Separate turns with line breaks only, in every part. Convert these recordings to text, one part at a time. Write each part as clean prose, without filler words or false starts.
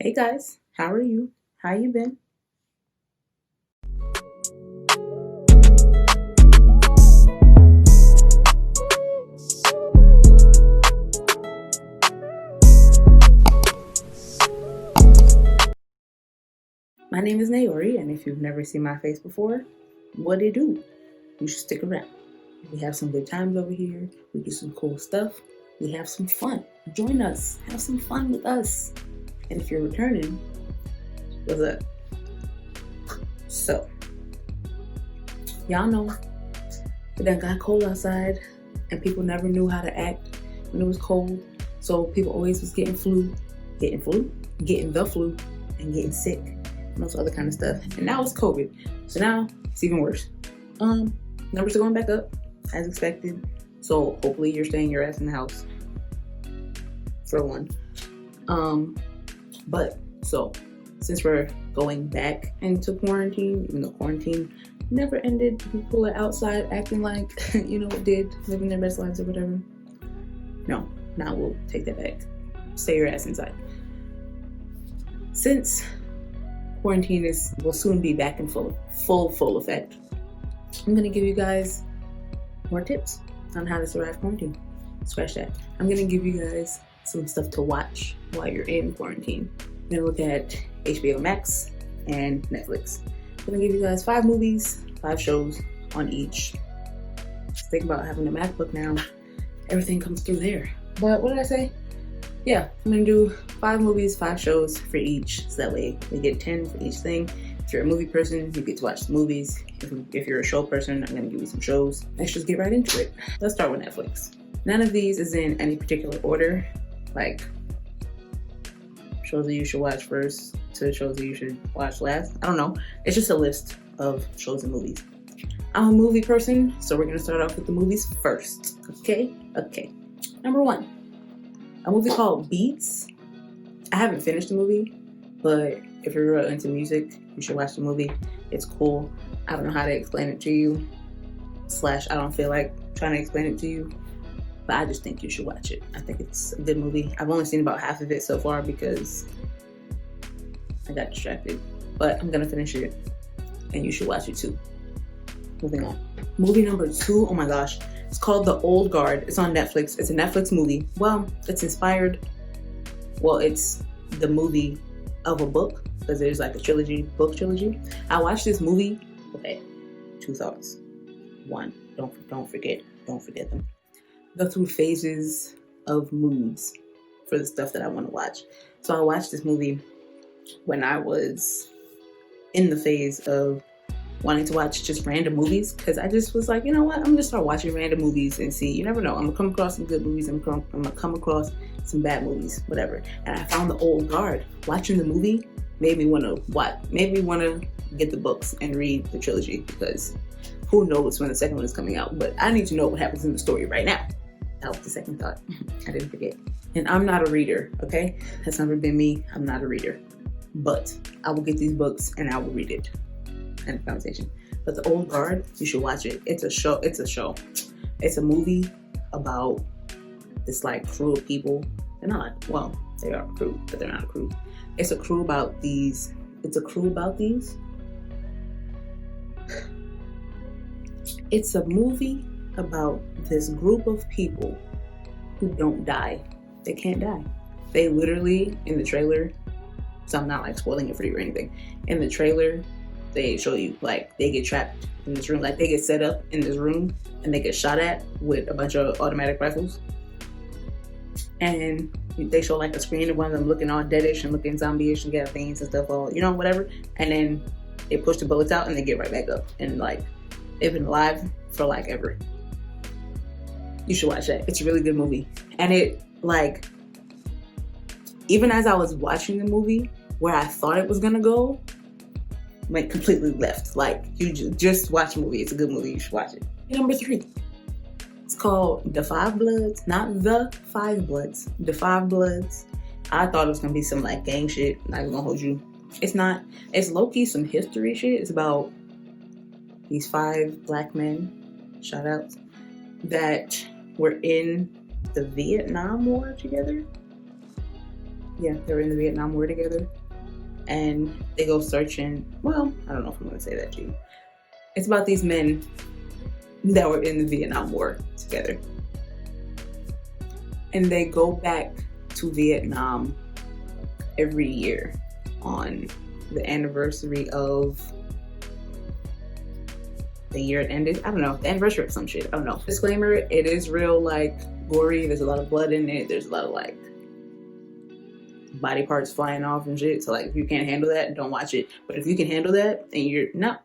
Hey guys, how are you? How you been? My name is Naori, and if you've never seen my face before, what it do? You should stick around. We have some good times over here. We do some cool stuff. We have some fun. Join us. Have some fun with us. And if you're returning, what's up? So, y'all know it done got cold outside, and people never knew how to act when it was cold. So people always was getting the flu, and getting sick, and all other kind of stuff. And now it's COVID, so now it's even worse. Numbers are going back up as expected. So hopefully you're staying your ass in the house for one. But so since we're going back into quarantine, even though quarantine never ended, people are outside acting like it did, living their best lives or whatever. No, now we'll take that back. Stay your ass inside. Since quarantine will soon be back in full effect, I'm gonna give you guys more tips on how to survive quarantine. Scratch that. I'm gonna give you guys some stuff to watch while you're in quarantine. I'm gonna look at HBO Max and Netflix. I'm gonna give you guys 5 movies, 5 shows on each. Think about having a MacBook now. Everything comes through there. But what did I say? Yeah, I'm gonna do 5 movies, 5 shows for each. So that way we get 10 for each thing. If you're a movie person, you get to watch the movies. If you're a show person, I'm gonna give you some shows. Let's just get right into it. Let's start with Netflix. None of these is in any particular order, like shows that you should watch first to shows that you should watch last. I don't know. It's just a list of shows and movies. I'm a movie person, so we're gonna start off with the movies first. Okay. Number 1, a movie called Beats. I haven't finished the movie, but if you're real into music, you should watch the movie. It's cool. I don't know how to explain it to you. / I don't feel like trying to explain it to you, but I just think you should watch it. I think it's a good movie. I've only seen about half of it so far because I got distracted, but I'm gonna finish it, and you should watch it too. Moving on. Movie number 2, oh my gosh. It's called The Old Guard. It's on Netflix. It's a Netflix movie. Well, it's inspired. Well, it's the movie of a book, because there's like a book trilogy. I watched this movie. Okay, 2 thoughts. 1, don't forget them. Go through phases of moods for the stuff that I want to watch. So I watched this movie when I was in the phase of wanting to watch just random movies, because I just was like, you know what, I'm gonna start watching random movies and see. You never know, I'm gonna come across some good movies, I'm gonna come across some bad movies, whatever. And I found The Old Guard. Watching the movie made me want to get the books and read the trilogy, because who knows when the second one is coming out, but I need to know what happens in the story right now. That was the second thought. I didn't forget. And I'm not a reader, okay? That's never been me. I'm not a reader, but I will get these books and I will read it. End of conversation. But The Old Guard, you should watch it. It's a show. It's a movie about this like crew of people. They are a crew, but they're not a crew. It's a crew about these. It's a movie about this group of people who don't die. They can't die. They literally, in the trailer, so I'm not like spoiling it for you or anything. In the trailer, they show you like they get trapped in this room, like they get set up in this room and they get shot at with a bunch of automatic rifles. And they show like a screen of one of them looking all deadish and looking zombie-ish and got veins and stuff, all whatever. And then they push the bullets out and they get right back up, and like they've been alive for like ever. You should watch that. It's a really good movie. And it like, even as I was watching the movie, where I thought it was gonna go went completely left. Like, you just watch the movie. It's a good movie. You should watch it. Number 3. It's called The Five Bloods. Not The Five Bloods. The Five Bloods. I thought it was gonna be some like gang shit. Not even gonna hold you. It's not. It's low-key some history shit. It's about these 5 black men, shout outs, that were in the Vietnam War together. Yeah, they were in the Vietnam War together. And they go searching. Well, I don't know if I'm gonna say that to you. It's about these men that were in the Vietnam War together. And they go back to Vietnam every year on the anniversary of the year it ended. I don't know, the anniversary of some shit. I don't know. Disclaimer, it is real like gory. There's a lot of blood in it. There's a lot of like body parts flying off and shit. So like if you can't handle that, don't watch it. But if you can handle that and you're not,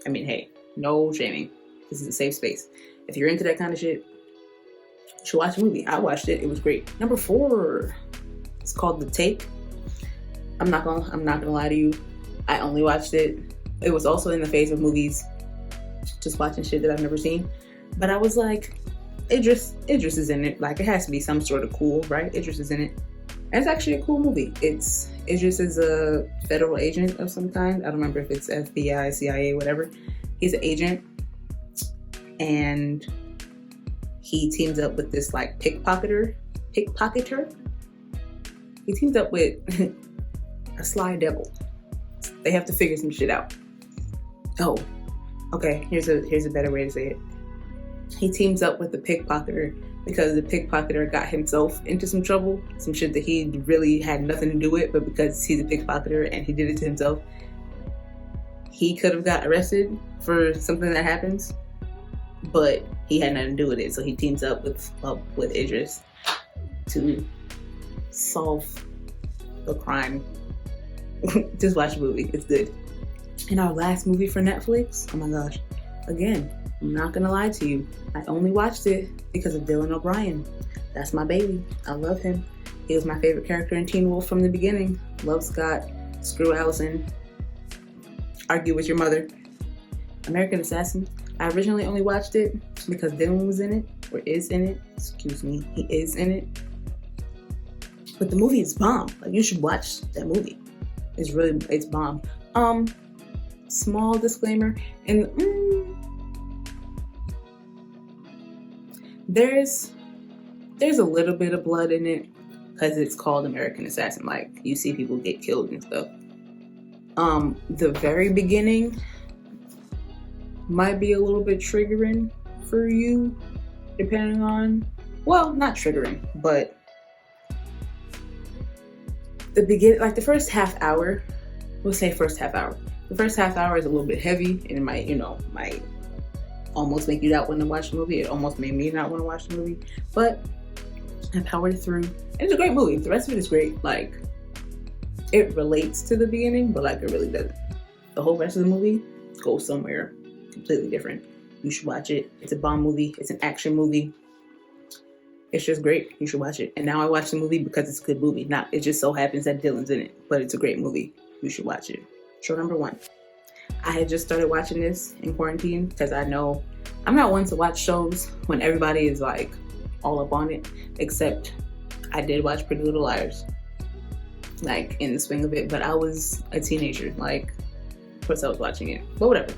I mean, hey, no shaming. This is a safe space. If you're into that kind of shit, you should watch the movie. I watched it. It was great. Number 4, it's called The Take. I'm not gonna lie to you. I only watched it. It was also in the phase of movies, just watching shit that I've never seen. But I was like, Idris is in it. Like, it has to be some sort of cool, right? Idris is in it. And it's actually a cool movie. Idris is a federal agent of some kind. I don't remember if it's FBI, CIA, whatever. He's an agent. And he teams up with this like pickpocketer. He teams up with a sly devil. They have to figure some shit out. Oh, okay. Here's a better way to say it. He teams up with the pickpocketer because the pickpocketer got himself into some trouble, some shit that he really had nothing to do with, but because he's a pickpocketer and he did it to himself, he could have got arrested for something that happens, but he had nothing to do with it. So he teams up with Idris to solve the crime. Just watch the movie. It's good. And our last movie for Netflix, oh my gosh. Again, I'm not gonna lie to you. I only watched it because of Dylan O'Brien. That's my baby. I love him. He was my favorite character in Teen Wolf from the beginning. Love Scott. Screw Allison. Argue with your mother. American Assassin. I originally only watched it because Dylan was in it, or is in it. Excuse me. He is in it. But the movie is bomb. Like, you should watch that movie. It's bomb. Small disclaimer, and there's a little bit of blood in it because it's called American Assassin. Like, you see people get killed and stuff. The very beginning might be a little bit triggering for you, depending on, well, not triggering, but the beginning, like the first half hour, we'll say first half hour. The first half hour is a little bit heavy, and it might almost make you not want to watch the movie. It almost made me not want to watch the movie, but I powered through. And it's a great movie. The rest of it is great. Like, it relates to the beginning, but like it really doesn't. The whole rest of the movie goes somewhere completely different. You should watch it. It's a bomb movie. It's an action movie. It's just great. You should watch it. And now I watch the movie because it's a good movie. Not, it just so happens that Dylan's in it, but it's a great movie. You should watch it. Show number 1. I had just started watching this in quarantine because I know I'm not one to watch shows when everybody is like all up on it, except I did watch Pretty Little Liars, like in the swing of it, but I was a teenager. Like, of course I was watching it, but whatever.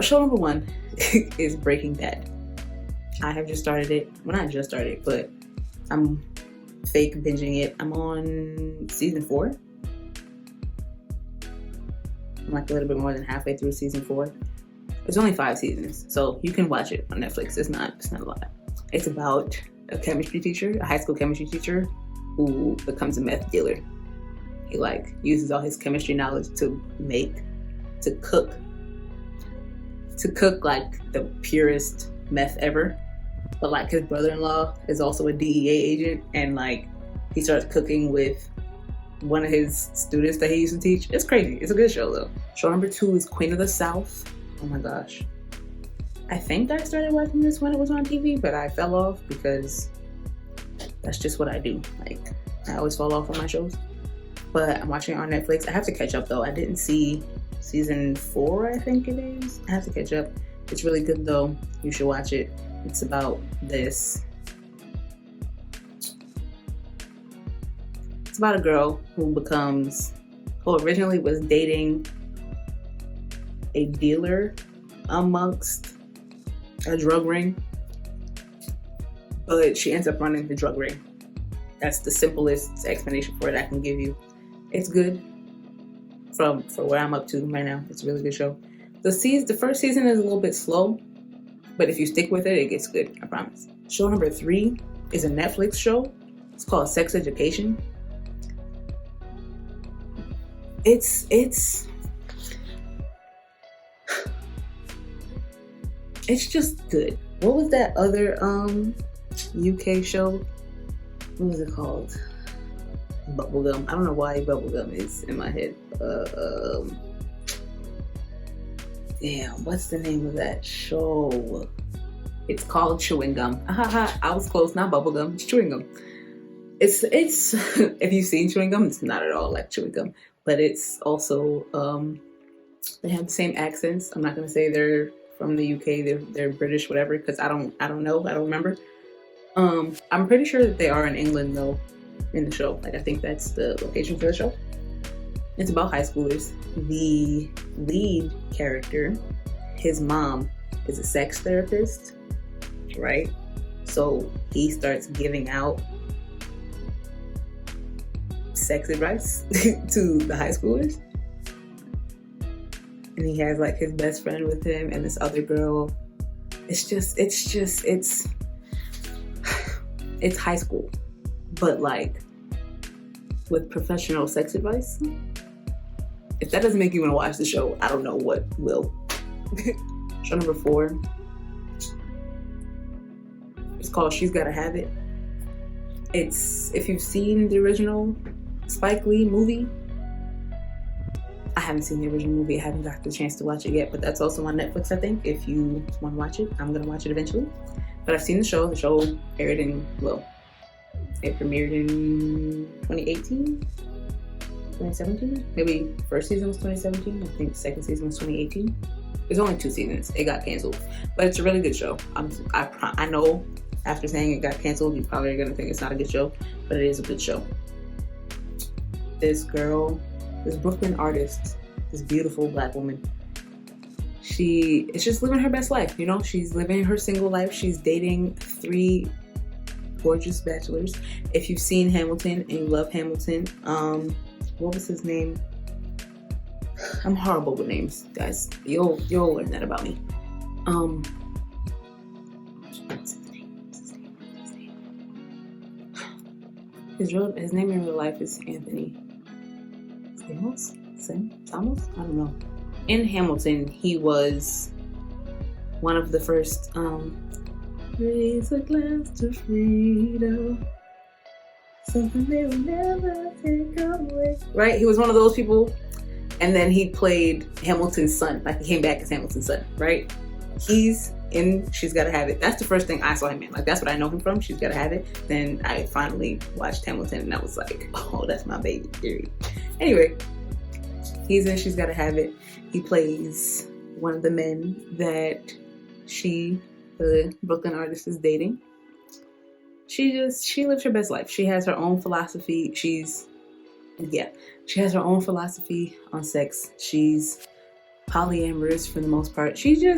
Show number 1 is Breaking Bad. I have just started it. Well, not just started, but I'm fake binging it. I'm on season 4. I'm like a little bit more than halfway through season 4. There's only 5 seasons, so you can watch it on Netflix. It's not a lot. It's about a chemistry teacher, a high school chemistry teacher, who becomes a meth dealer. He like uses all his chemistry knowledge to cook like the purest meth ever. But like, his brother-in-law is also a DEA agent, and like he starts cooking with one of his students that he used to teach. It's crazy. It's a good show though. Show number 2 is Queen of the South. Oh my gosh. I think I started watching this when it was on TV, but I fell off because that's just what I do. Like, I always fall off on my shows. But I'm watching it on Netflix. I have to catch up though. I didn't see season 4, I think it is. I have to catch up. It's really good though. You should watch it. It's about this. It's about a girl who originally was dating a dealer amongst a drug ring, but she ends up running the drug ring. That's the simplest explanation for it I can give you. It's good for where I'm up to right now. It's a really good show. The first season is a little bit slow, but if you stick with it, it gets good, I promise. Show number 3 is a Netflix show. It's called Sex Education. It's just good. What was that other UK show? What was it called? Bubblegum. I don't know why Bubblegum is in my head. Damn, what's the name of that show? It's called Chewing Gum. I was close, not Bubblegum, it's Chewing Gum. It's if you've seen Chewing Gum, it's not at all like Chewing Gum, but it's also they have the same accents. I'm not gonna say they're from the UK, they're British, whatever, because I don't know, I don't remember. I'm pretty sure that they are in England though, in the show. Like I think that's the location for the show. It's about high schoolers. The lead character, his mom is a sex therapist, right? So he starts giving out sex advice to the high schoolers. And he has like his best friend with him and this other girl. It's high school, but like with professional sex advice. If that doesn't make you want to watch the show, I don't know what will. Show number 4. It's called She's Gotta Have It. It's, if you've seen the original Spike Lee movie, I haven't seen the original movie. I haven't got the chance to watch it yet, but that's also on Netflix, I think. If you want to watch it, I'm going to watch it eventually. But I've seen the show. The show aired in, well, it premiered in 2018? 2017? Maybe first season was 2017. I think the second season was 2018. There's only 2 seasons. It got canceled. But it's a really good show. I know after saying it got canceled, you probably are going to think it's not a good show, but it is a good show. This girl, this Brooklyn artist, this beautiful black woman, she is just living her best life. You know, she's living her single life. She's dating 3 gorgeous bachelors. If you've seen Hamilton and you love Hamilton, what was his name? I'm horrible with names, guys. You'll learn that about me. What's his name? His name in real life is Anthony Samos? I don't know. In Hamilton, he was one of the first raise a glass to freedom. Something they will never take away. Right? He was one of those people. And then he played Hamilton's son. Like, he came back as Hamilton's son, right? He's in She's Gotta Have It. That's the first thing I saw him in. Like, that's what I know him from, She's Gotta Have It. Then I finally watched Hamilton and I was like, oh, that's my baby, period. Anyway, he's in She's Gotta Have It. He plays one of the men that the Brooklyn artist, is dating. She lives her best life. She has her own philosophy. She has her own philosophy on sex. She's polyamorous for the most part. She's a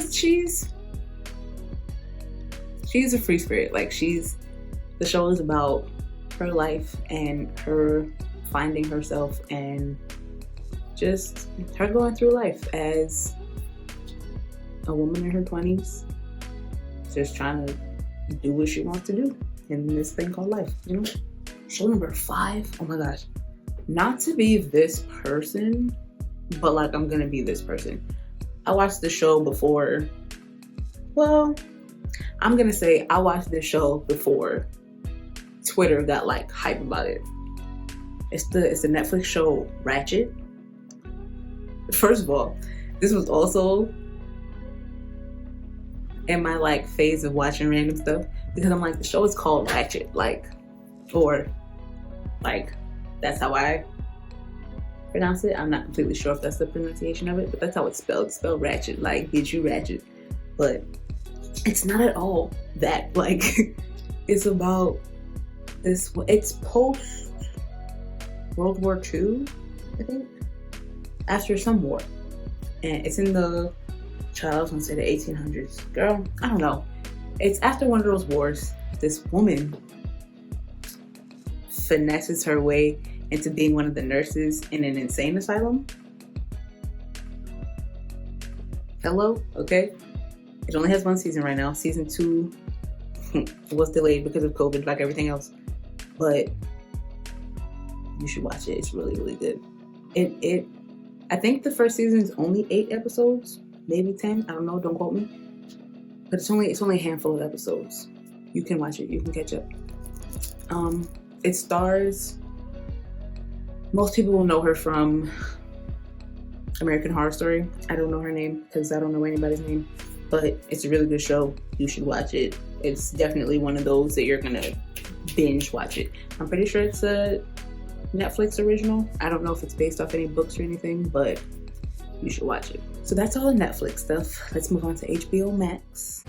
free spirit. Like, the show is about her life and her finding herself and just her going through life as a woman in her 20s, just trying to do what she wants to do in this thing called life, you know? Show number 5, oh my gosh. Not to be this person, but like I'm gonna be this person. I watched the show before, well, I'm gonna say I watched this show before Twitter got like hype about it. It's the Netflix show Ratchet. First of all, this was also in my like phase of watching random stuff, because I'm like, the show is called Ratchet, like, or like, that's how I pronounce it. I'm not completely sure if that's the pronunciation of it, but that's how it's spelled. It's spelled ratchet, like, get you ratchet. But it's not at all that. Like, it's about this, it's post World War II, I think, after some war. And it's in the, I was gonna say the 1800s. Girl, I don't know. It's after one of those wars. This woman finesses her way into being one of the nurses in an insane asylum. Hello, okay? It only has one season right now. Season 2 was delayed because of COVID, like everything else. But you should watch it. It's really, really good. I think the first season is only 8 episodes, maybe 10. I don't know. Don't quote me. But it's only a handful of episodes. You can watch it. You can catch up. It stars. Most people will know her from American Horror Story. I don't know her name because I don't know anybody's name. But it's a really good show. You should watch it. It's definitely one of those that you're gonna binge watch it. I'm pretty sure it's a Netflix original. I don't know if it's based off any books or anything, but you should watch it. So that's all the Netflix stuff. Let's move on to HBO Max.